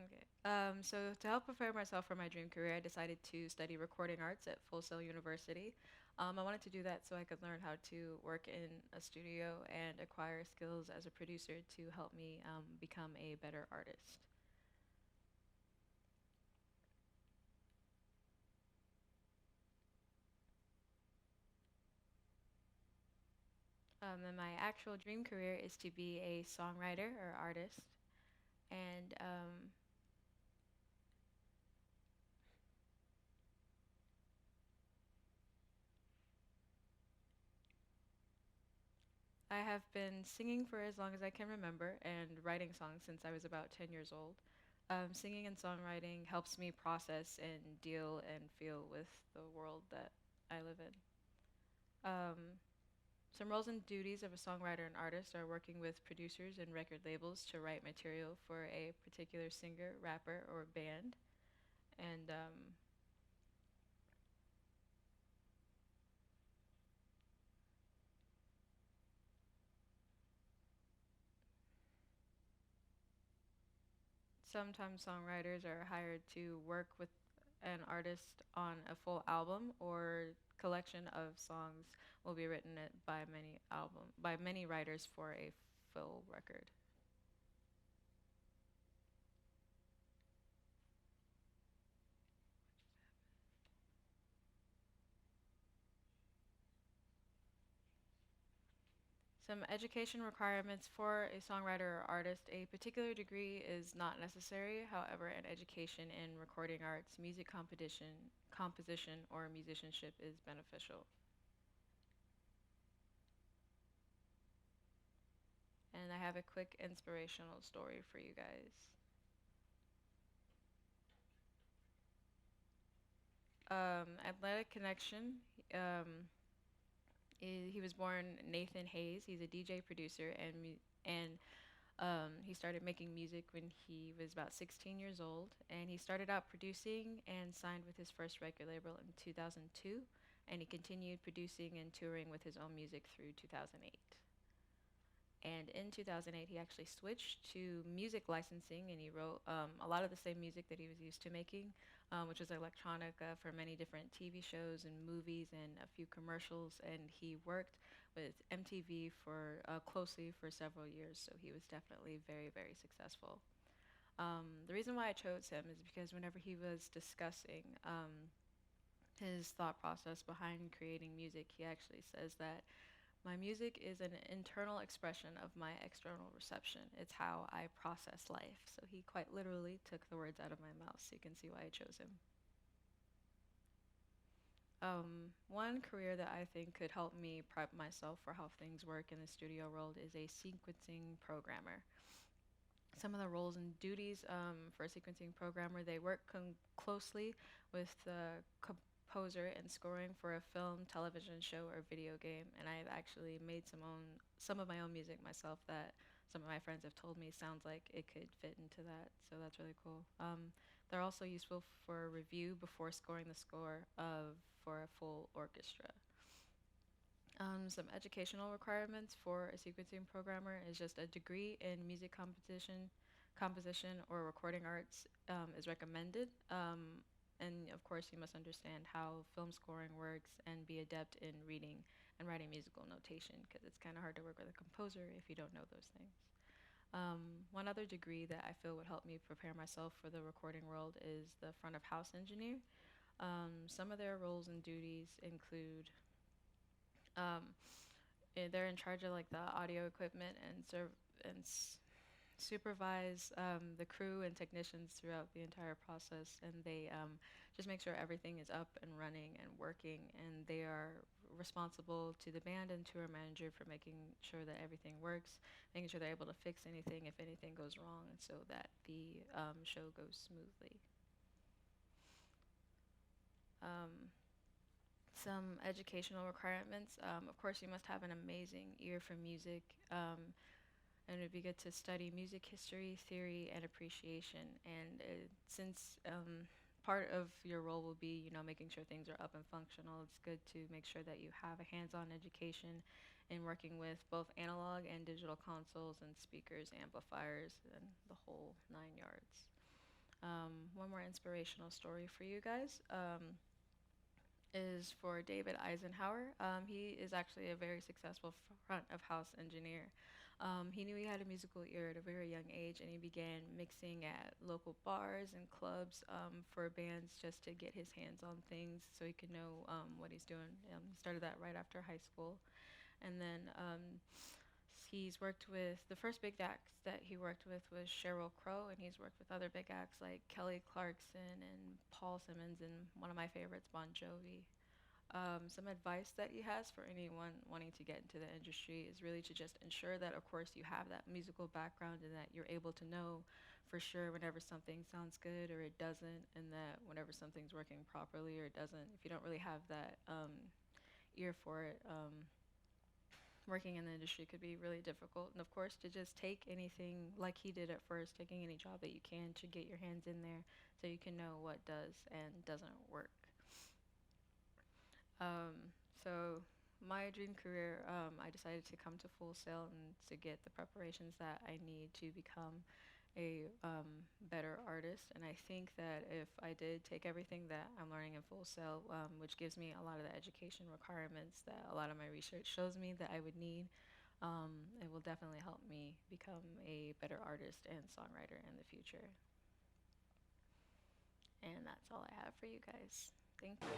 Okay. So to help prepare myself for my dream career, I decided to study recording arts at Full Sail University. I wanted to do that so I could learn how to work in a studio and acquire skills as a producer to help me become a better artist. And my actual dream career is to be a songwriter or artist. And I have been singing for as long as I can remember and writing songs since I was about 10 years old. Singing and songwriting helps me process and deal and feel with the world that I live in. Um, some roles and duties of a songwriter and artist are working with producers and record labels to write material for a particular singer, rapper, or band. And sometimes songwriters are hired to work with an artist on a full album or collection of songs will be written by many writers for a full record. Some education requirements for a songwriter or artist. A particular degree is not necessary. However, an education in recording arts, music composition, or musicianship is beneficial. And I have a quick inspirational story for you guys. Athletic Connection. He was born Nathan Hayes. He's a DJ producer and he started making music when he was about 16 years old. And he started out producing and signed with his first record label in 2002. And he continued producing and touring with his own music through 2008. And in 2008, he actually switched to music licensing and he wrote a lot of the same music that he was used to making, which was electronica for many different TV shows and movies and a few commercials. And he worked with MTV for closely for several years, so he was definitely very, very successful. The reason why I chose him is because whenever he was discussing his thought process behind creating music, he actually says that my music is an internal expression of my external reception. It's how I process life. So he quite literally took the words out of my mouth, so you can see why I chose him. One career that I think could help me prep myself for how things work in the studio world is a sequencing programmer. Some of the roles and duties for a sequencing programmer, they work closely with the composer and scoring for a film, television show, or video game. And I've actually made some of my own music myself that some of my friends have told me sounds like it could fit into that. So that's really cool. They're also useful for review before scoring the score for a full orchestra. Some educational requirements for a sequencing programmer is just a degree in music composition or recording arts is recommended. And of course, you must understand how film scoring works and be adept in reading and writing musical notation because it's kind of hard to work with a composer if you don't know those things. One other degree that I feel would help me prepare myself for the recording world is the front of house engineer. Some of their roles and duties include um, they're in charge of like the audio equipment and supervise the crew and technicians throughout the entire process, and they just make sure everything is up and running and working. And they are responsible to the band and to our manager for making sure that everything works, making sure they're able to fix anything if anything goes wrong, and so that the show goes smoothly. Um, some educational requirements. Of course, you must have an amazing ear for music. And it'd be good to study music history, theory, and appreciation. And since part of your role will be, making sure things are up and functional, it's good to make sure that you have a hands-on education in working with both analog and digital consoles and speakers, amplifiers, and the whole 9 yards. One more inspirational story for you guys. Is for David Eisenhower. He is actually a very successful front of house engineer. He knew he had a musical ear at a very young age, and he began mixing at local bars and clubs for bands just to get his hands on things so he could know what he's doing. He started that right after high school. And then he's worked with the first big acts that he worked with was Sheryl Crow, and he's worked with other big acts like Kelly Clarkson and Paul Simmons, and one of my favorites, Bon Jovi. Some advice that he has for anyone wanting to get into the industry is really to just ensure that, of course, you have that musical background and that you're able to know for sure whenever something sounds good or it doesn't, and that whenever something's working properly or it doesn't. If you don't really have that ear for it, working in the industry could be really difficult. And of course, to just take anything like he did at first, taking any job that you can to get your hands in there so you can know what does and doesn't work. So my dream career, I decided to come to Full Sail and to get the preparations that I need to become a better artist. And I think that if I did take everything that I'm learning in Full Sail, which gives me a lot of the education requirements that a lot of my research shows me that I would need, it will definitely help me become a better artist and songwriter in the future. And that's all I have for you guys. Thank you.